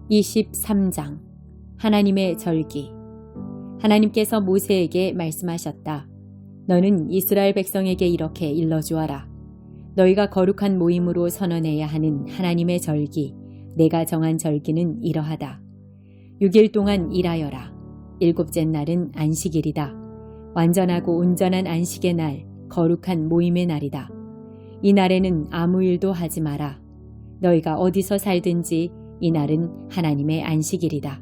23장 하나님의 절기. 하나님께서 모세에게 말씀하셨다. 너는 이스라엘 백성에게 이렇게 일러주어라. 너희가 거룩한 모임으로 선언해야 하는 하나님의 절기, 내가 정한 절기는 이러하다. 6일 동안 일하여라. 일곱째 날은 안식일이다. 완전하고 온전한 안식의 날, 거룩한 모임의 날이다. 이 날에는 아무 일도 하지 마라. 너희가 어디서 살든지 이 날은 하나님의 안식일이다.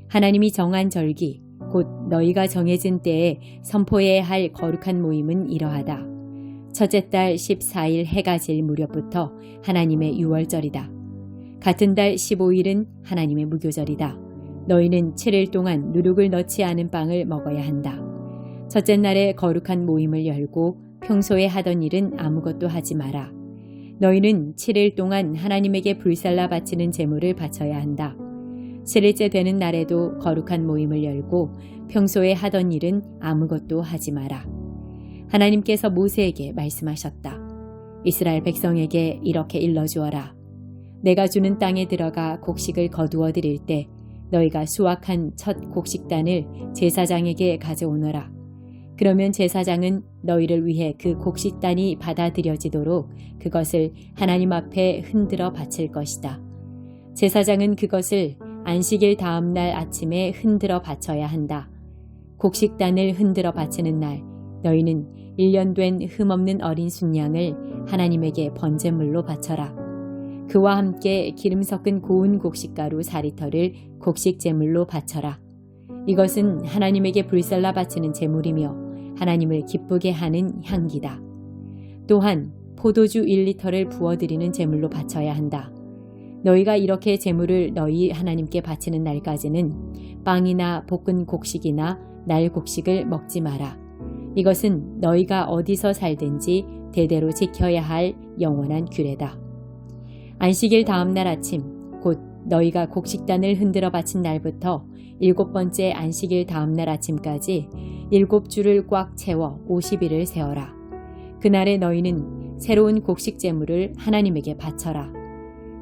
하나님이 정한 절기, 곧 너희가 정해진 때에 선포해야 할 거룩한 모임은 이러하다. 첫째 달 14일 해가 질 무렵부터 하나님의 유월절이다. 같은 달 15일은 하나님의 무교절이다. 너희는 7일 동안 누룩을 넣지 않은 빵을 먹어야 한다. 첫째 날에 거룩한 모임을 열고 평소에 하던 일은 아무것도 하지 마라. 너희는 7일 동안 하나님에게 불살라 바치는 제물을 바쳐야 한다. 7일째 되는 날에도 거룩한 모임을 열고 평소에 하던 일은 아무것도 하지 마라. 하나님께서 모세에게 말씀하셨다. 이스라엘 백성에게 이렇게 일러주어라. 내가 주는 땅에 들어가 곡식을 거두어 드릴 때 너희가 수확한 첫 곡식단을 제사장에게 가져오너라. 그러면 제사장은 너희를 위해 그 곡식단이 받아들여지도록 그것을 하나님 앞에 흔들어 바칠 것이다. 제사장은 그것을 안식일 다음 날 아침에 흔들어 바쳐야 한다. 곡식단을 흔들어 바치는 날 너희는 1년 된 흠없는 어린 순양을 하나님에게 번제물로 바쳐라. 그와 함께 기름 섞은 고운 곡식가루 4리터를 곡식 제물로 바쳐라. 이것은 하나님에게 불살라 바치는 제물이며 하나님을 기쁘게 하는 향기다. 또한 포도주 1리터를 부어드리는 제물로 바쳐야 한다. 너희가 이렇게 제물을 너희 하나님께 바치는 날까지는 빵이나 볶은 곡식이나 날 곡식을 먹지 마라. 이것은 너희가 어디서 살든지 대대로 지켜야 할 영원한 규례다. 안식일 다음 날 아침, 곧 너희가 곡식단을 흔들어 바친 날부터 7번째 안식일 다음 날 아침까지 7주를 꽉 채워 50일을 세어라. 그날에 너희는 새로운 곡식 제물을 하나님에게 바쳐라.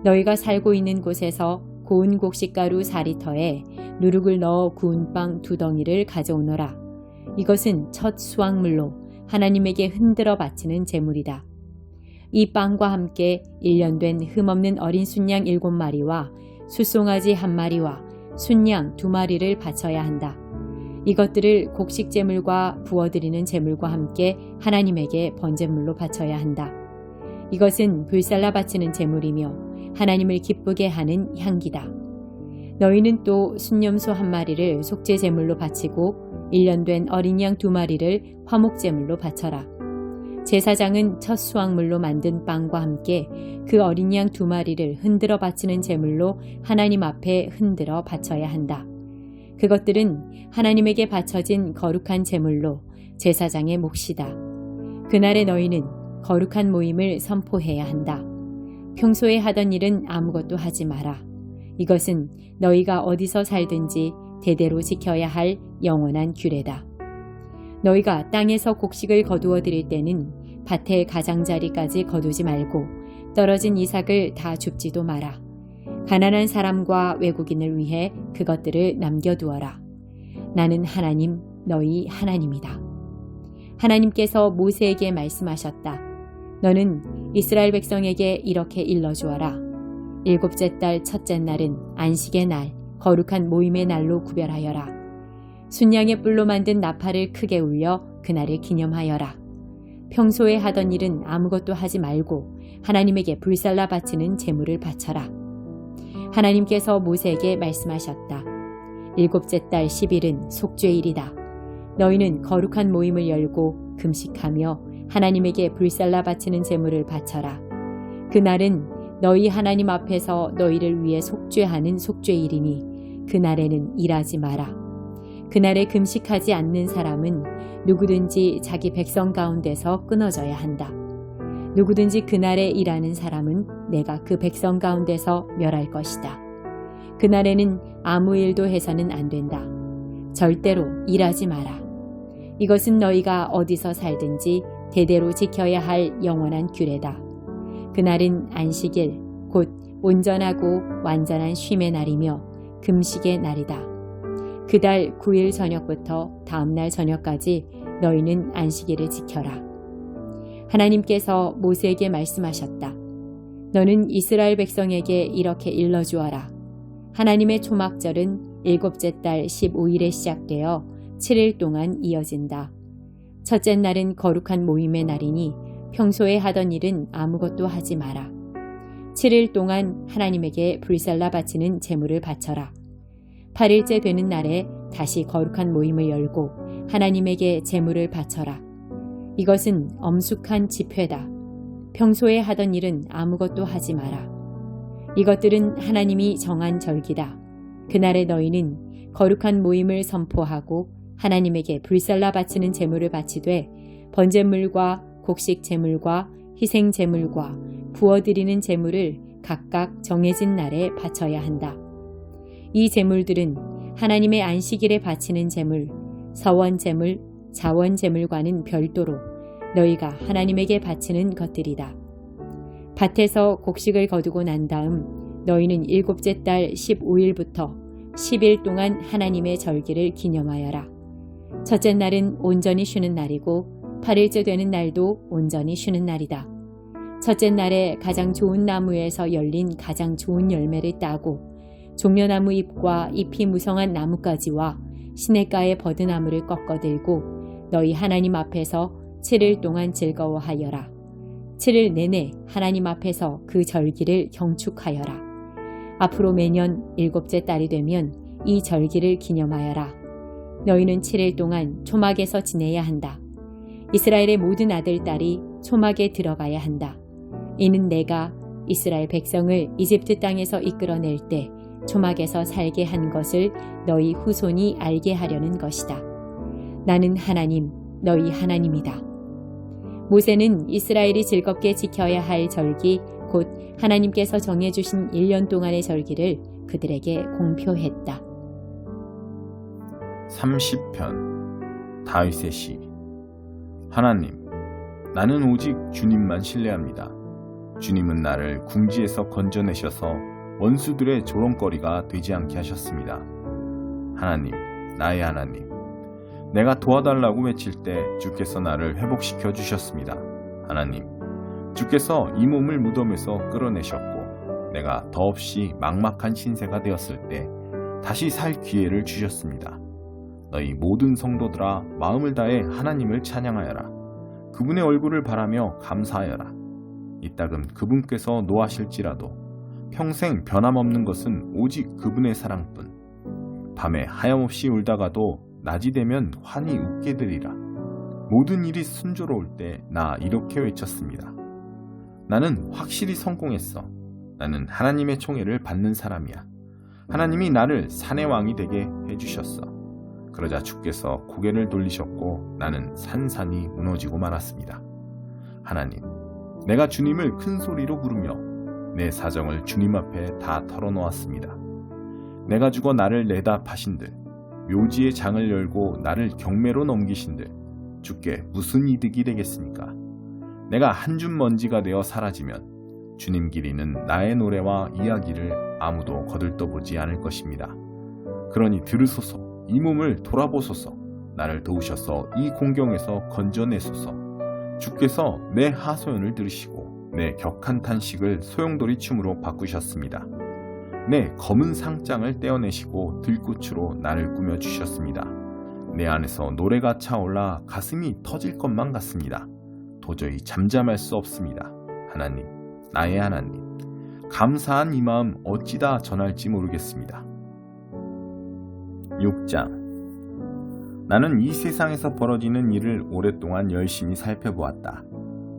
너희가 살고 있는 곳에서 고운 곡식가루 4리터에 누룩을 넣어 구운 빵 2덩이를 가져오너라. 이것은 첫 수확물로 하나님에게 흔들어 바치는 제물이다. 이 빵과 함께 1년 된 흠없는 어린 순양 7마리와 숫송아지 1마리와 순양 2마리를 바쳐야 한다. 이것들을 곡식 제물과 부어드리는 제물과 함께 하나님에게 번제물로 바쳐야 한다. 이것은 불살라 바치는 제물이며 하나님을 기쁘게 하는 향기다. 너희는 또 순염소 1마리를 속죄 제물로 바치고 1년 된 어린 양 2마리를 화목 제물로 바쳐라. 제사장은 첫 수확물로 만든 빵과 함께 그 어린 양 2마리를 흔들어 바치는 제물로 하나님 앞에 흔들어 바쳐야 한다. 그것들은 하나님에게 바쳐진 거룩한 제물로 제사장의 몫이다. 그날에 너희는 거룩한 모임을 선포해야 한다. 평소에 하던 일은 아무것도 하지 마라. 이것은 너희가 어디서 살든지 대대로 지켜야 할 영원한 규례다. 너희가 땅에서 곡식을 거두어 드릴 때는 밭의 가장자리까지 거두지 말고 떨어진 이삭을 다 줍지도 마라. 가난한 사람과 외국인을 위해 그것들을 남겨두어라. 나는 하나님, 너희 하나님이다. 하나님께서 모세에게 말씀하셨다. 너는 이스라엘 백성에게 이렇게 일러주어라. 7째 달 첫째 날은 안식의 날, 거룩한 모임의 날로 구별하여라. 순양의 뿔로 만든 나팔을 크게 울려 그날을 기념하여라. 평소에 하던 일은 아무것도 하지 말고 하나님에게 불살라 바치는 제물을 바쳐라. 하나님께서 모세에게 말씀하셨다. 7째 달 10일은 속죄일이다. 너희는 거룩한 모임을 열고 금식하며 하나님에게 불살라 바치는 제물을 바쳐라. 그날은 너희 하나님 앞에서 너희를 위해 속죄하는 속죄일이니 그날에는 일하지 마라. 그날에 금식하지 않는 사람은 누구든지 자기 백성 가운데서 끊어져야 한다. 누구든지 그날에 일하는 사람은 내가 그 백성 가운데서 멸할 것이다. 그날에는 아무 일도 해서는 안 된다. 절대로 일하지 마라. 이것은 너희가 어디서 살든지 대대로 지켜야 할 영원한 규례다. 그날은 안식일, 곧 온전하고 완전한 쉼의 날이며 금식의 날이다. 그달 9일 저녁부터 다음날 저녁까지 너희는 안식일을 지켜라. 하나님께서 모세에게 말씀하셨다. 너는 이스라엘 백성에게 이렇게 일러주어라. 하나님의 초막절은 7째 달 15일에 시작되어 7일 동안 이어진다. 첫째 날은 거룩한 모임의 날이니 평소에 하던 일은 아무것도 하지 마라. 7일 동안 하나님에게 불살라 바치는 제물을 바쳐라. 8일째 되는 날에 다시 거룩한 모임을 열고 하나님에게 제물을 바쳐라. 이것은 엄숙한 집회다. 평소에 하던 일은 아무것도 하지 마라. 이것들은 하나님이 정한 절기다. 그날에 너희는 거룩한 모임을 선포하고 하나님에게 불살라 바치는 제물을 바치되 번제물과 곡식 제물과 희생 제물과 부어드리는 제물을 각각 정해진 날에 바쳐야 한다. 이 제물들은 하나님의 안식일에 바치는 제물, 서원 제물, 자원 제물과는 별도로 너희가 하나님에게 바치는 것들이다. 밭에서 곡식을 거두고 난 다음 너희는 7째 달 15일부터 10일 동안 하나님의 절기를 기념하여라. 첫째 날은 온전히 쉬는 날이고 8일째 되는 날도 온전히 쉬는 날이다. 첫째 날에 가장 좋은 나무에서 열린 가장 좋은 열매를 따고 종려나무 잎과 잎이 무성한 나뭇가지와 시냇가의 버드나무를 꺾어들고 너희 하나님 앞에서 7일 동안 즐거워하여라. 7일 내내 하나님 앞에서 그 절기를 경축하여라. 앞으로 매년 7째 달이 되면 이 절기를 기념하여라. 너희는 7일 동안 초막에서 지내야 한다. 이스라엘의 모든 아들, 딸이 초막에 들어가야 한다. 이는 내가 이스라엘 백성을 이집트 땅에서 이끌어낼 때 초막에서 살게 한 것을 너희 후손이 알게 하려는 것이다. 나는 하나님, 너희 하나님이다. 모세는 이스라엘이 즐겁게 지켜야 할 절기, 곧 하나님께서 정해주신 1년 동안의 절기를 그들에게 공표했다. 30편 다윗의 시. 하나님, 나는 오직 주님만 신뢰합니다. 주님은 나를 궁지에서 건져내셔서 원수들의 조롱거리가 되지 않게 하셨습니다. 하나님, 나의 하나님, 내가 도와달라고 외칠 때 주께서 나를 회복시켜 주셨습니다. 하나님, 주께서 이 몸을 무덤에서 끌어내셨고 내가 더없이 막막한 신세가 되었을 때 다시 살 기회를 주셨습니다. 너희 모든 성도들아, 마음을 다해 하나님을 찬양하여라. 그분의 얼굴을 바라며 감사하여라. 이따금 그분께서 노하실지라도 평생 변함없는 것은 오직 그분의 사랑뿐. 밤에 하염없이 울다가도 낮이 되면 환히 웃게 되리라. 모든 일이 순조로울 때 나 이렇게 외쳤습니다. 나는 확실히 성공했어. 나는 하나님의 총애를 받는 사람이야. 하나님이 나를 산의 왕이 되게 해주셨어. 그러자 주께서 고개를 돌리셨고 나는 산산이 무너지고 말았습니다. 하나님, 내가 주님을 큰 소리로 부르며 내 사정을 주님 앞에 다 털어놓았습니다. 내가 죽어 나를 내다 파신들, 묘지의 장을 열고 나를 경매로 넘기신들, 주께 무슨 이득이 되겠습니까? 내가 한 줌 먼지가 되어 사라지면 주님 길이는 나의 노래와 이야기를 아무도 거들떠보지 않을 것입니다. 그러니 들으소서, 이 몸을 돌아보소서. 나를 도우셔서 이 공경에서 건져내소서. 주께서 내 하소연을 들으시고 내 격한 탄식을 소용돌이 춤으로 바꾸셨습니다. 내 검은 상장을 떼어내시고 들꽃으로 나를 꾸며주셨습니다. 내 안에서 노래가 차올라 가슴이 터질 것만 같습니다. 도저히 잠잠할 수 없습니다. 하나님, 나의 하나님, 감사한 이 마음 어찌다 전할지 모르겠습니다. 6장. 나는 이 세상에서 벌어지는 일을 오랫동안 열심히 살펴보았다.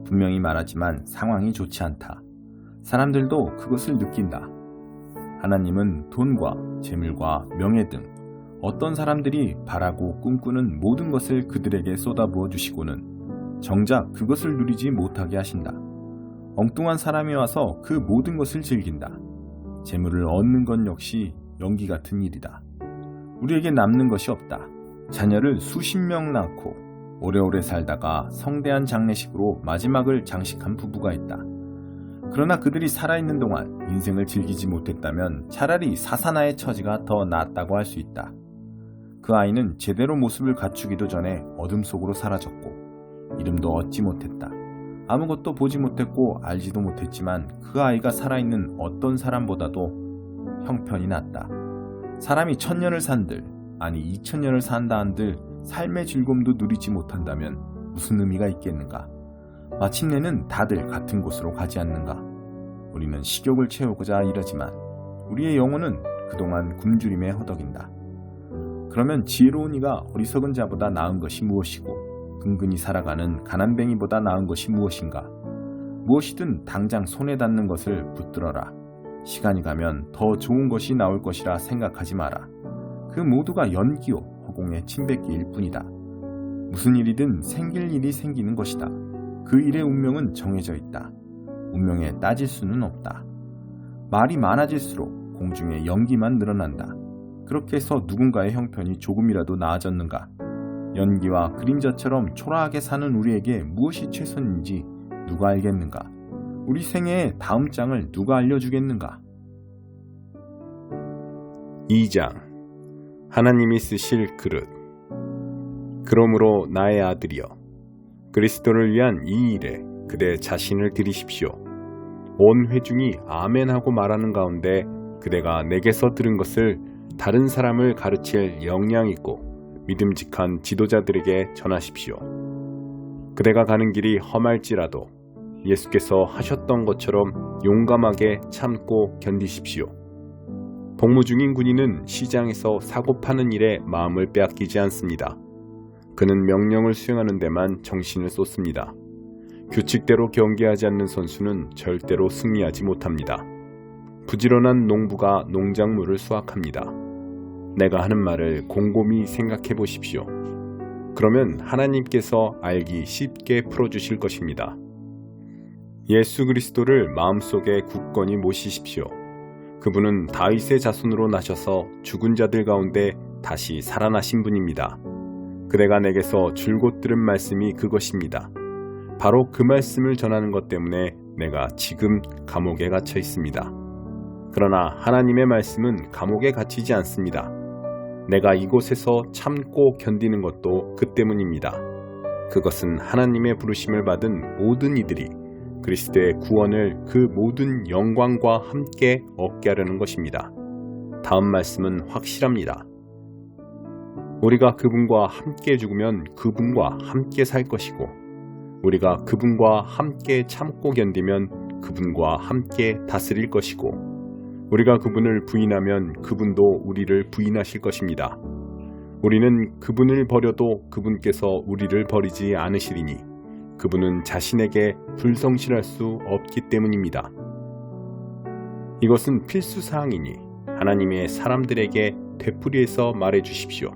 분명히 말하지만 상황이 좋지 않다. 사람들도 그것을 느낀다. 하나님은 돈과 재물과 명예 등 어떤 사람들이 바라고 꿈꾸는 모든 것을 그들에게 쏟아부어 주시고는 정작 그것을 누리지 못하게 하신다. 엉뚱한 사람이 와서 그 모든 것을 즐긴다. 재물을 얻는 건 역시 연기 같은 일이다. 우리에게 남는 것이 없다. 자녀를 수십 명 낳고 오래오래 살다가 성대한 장례식으로 마지막을 장식한 부부가 있다. 그러나 그들이 살아있는 동안 인생을 즐기지 못했다면 차라리 사사나의 처지가 더 낫다고 할 수 있다. 그 아이는 제대로 모습을 갖추기도 전에 어둠 속으로 사라졌고 이름도 얻지 못했다. 아무것도 보지 못했고 알지도 못했지만 그 아이가 살아있는 어떤 사람보다도 형편이 낫다. 사람이 1000년을 산들, 아니 2000년을 산다 한들 삶의 즐거움도 누리지 못한다면 무슨 의미가 있겠는가? 마침내는 다들 같은 곳으로 가지 않는가? 우리는 식욕을 채우고자 이러지만 우리의 영혼은 그동안 굶주림에 허덕인다. 그러면 지혜로운 이가 어리석은 자보다 나은 것이 무엇이고 근근히 살아가는 가난뱅이보다 나은 것이 무엇인가? 무엇이든 당장 손에 닿는 것을 붙들어라. 시간이 가면 더 좋은 것이 나올 것이라 생각하지 마라. 그 모두가 연기요 허공의 침뱉기일 뿐이다. 무슨 일이든 생길 일이 생기는 것이다. 그 일의 운명은 정해져 있다. 운명에 따질 수는 없다. 말이 많아질수록 공중에 연기만 늘어난다. 그렇게 해서 누군가의 형편이 조금이라도 나아졌는가? 연기와 그림자처럼 초라하게 사는 우리에게 무엇이 최선인지 누가 알겠는가? 우리 생애의 다음 장을 누가 알려주겠는가? 2장 하나님이 쓰실 그릇. 그러므로 나의 아들이여 그리스도를 위한 이 일에 그대 자신을 드리십시오. 온 회중이 아멘하고 말하는 가운데 그대가 내게서 들은 것을 다른 사람을 가르칠 역량 있고 믿음직한 지도자들에게 전하십시오. 그대가 가는 길이 험할지라도 예수께서 하셨던 것처럼 용감하게 참고 견디십시오. 복무 중인 군인은 시장에서 사고 파는 일에 마음을 빼앗기지 않습니다. 그는 명령을 수행하는 데만 정신을 쏟습니다. 규칙대로 경기하지 않는 선수는 절대로 승리하지 못합니다. 부지런한 농부가 농작물을 수확합니다. 내가 하는 말을 곰곰이 생각해 보십시오. 그러면 하나님께서 알기 쉽게 풀어주실 것입니다. 예수 그리스도를 마음속에 굳건히 모시십시오. 그분은 다윗의 자손으로 나셔서 죽은 자들 가운데 다시 살아나신 분입니다. 그대가 내게서 줄곧 들은 말씀이 그것입니다. 바로 그 말씀을 전하는 것 때문에 내가 지금 감옥에 갇혀 있습니다. 그러나 하나님의 말씀은 감옥에 갇히지 않습니다. 내가 이곳에서 참고 견디는 것도 그 때문입니다. 그것은 하나님의 부르심을 받은 모든 이들이 그리스도의 구원을 그 모든 영광과 함께 얻게 하려는 것입니다. 다음 말씀은 확실합니다. 우리가 그분과 함께 죽으면 그분과 함께 살 것이고 우리가 그분과 함께 참고 견디면 그분과 함께 다스릴 것이고 우리가 그분을 부인하면 그분도 우리를 부인하실 것입니다. 우리는 그분을 버려도 그분께서 우리를 버리지 않으시리니 그분은 자신에게 불성실할 수 없기 때문입니다. 이것은 필수사항이니 하나님의 사람들에게 되풀이해서 말해 주십시오.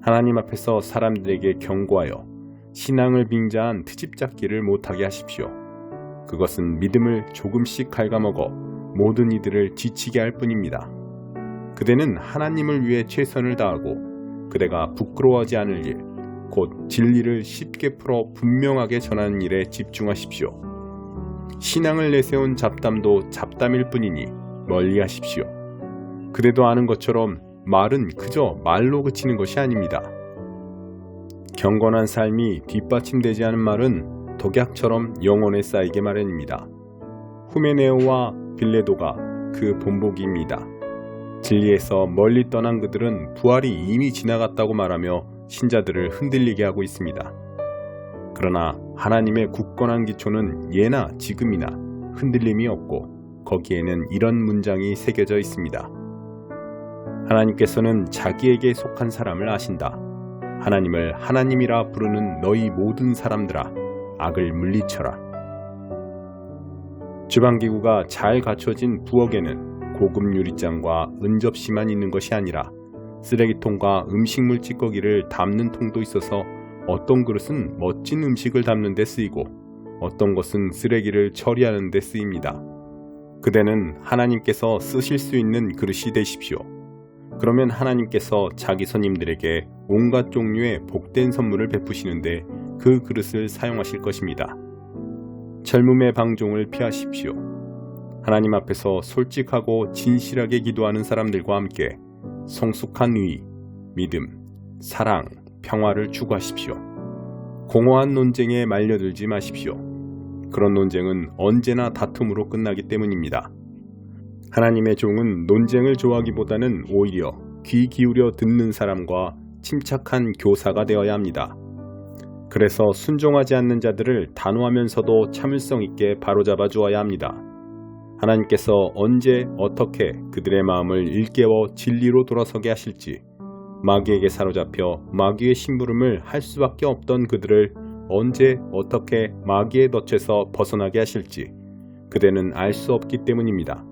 하나님 앞에서 사람들에게 경고하여 신앙을 빙자한 트집잡기를 못하게 하십시오. 그것은 믿음을 조금씩 갉아먹어 모든 이들을 지치게 할 뿐입니다. 그대는 하나님을 위해 최선을 다하고 그대가 부끄러워하지 않을 일, 곧 진리를 쉽게 풀어 분명하게 전하는 일에 집중하십시오. 신앙을 내세운 잡담도 잡담일 뿐이니 멀리하십시오. 그대도 아는 것처럼 말은 그저 말로 그치는 것이 아닙니다. 경건한 삶이 뒷받침되지 않은 말은 독약처럼 영혼에 쌓이게 마련입니다. 후메네오와 빌레도가 그 본보기입니다. 진리에서 멀리 떠난 그들은 부활이 이미 지나갔다고 말하며 신자들을 흔들리게 하고 있습니다. 그러나 하나님의 굳건한 기초는 예나 지금이나 흔들림이 없고 거기에는 이런 문장이 새겨져 있습니다. 하나님께서는 자기에게 속한 사람을 아신다. 하나님을 하나님이라 부르는 너희 모든 사람들아 악을 물리쳐라. 주방기구가 잘 갖춰진 부엌에는 고급 유리잔과 은접시만 있는 것이 아니라 쓰레기통과 음식물 찌꺼기를 담는 통도 있어서 어떤 그릇은 멋진 음식을 담는 데 쓰이고 어떤 것은 쓰레기를 처리하는 데 쓰입니다. 그대는 하나님께서 쓰실 수 있는 그릇이 되십시오. 그러면 하나님께서 자기 손님들에게 온갖 종류의 복된 선물을 베푸시는데 그 그릇을 사용하실 것입니다. 젊음의 방종을 피하십시오. 하나님 앞에서 솔직하고 진실하게 기도하는 사람들과 함께 성숙한 의, 믿음, 사랑, 평화를 추구하십시오. 공허한 논쟁에 말려들지 마십시오. 그런 논쟁은 언제나 다툼으로 끝나기 때문입니다. 하나님의 종은 논쟁을 좋아하기보다는 오히려 귀 기울여 듣는 사람과 침착한 교사가 되어야 합니다. 그래서 순종하지 않는 자들을 단호하면서도 참을성 있게 바로잡아 주어야 합니다. 하나님께서 언제 어떻게 그들의 마음을 일깨워 진리로 돌아서게 하실지, 마귀에게 사로잡혀 마귀의 심부름을 할 수밖에 없던 그들을 언제 어떻게 마귀의 덫에서 벗어나게 하실지 그대는 알 수 없기 때문입니다.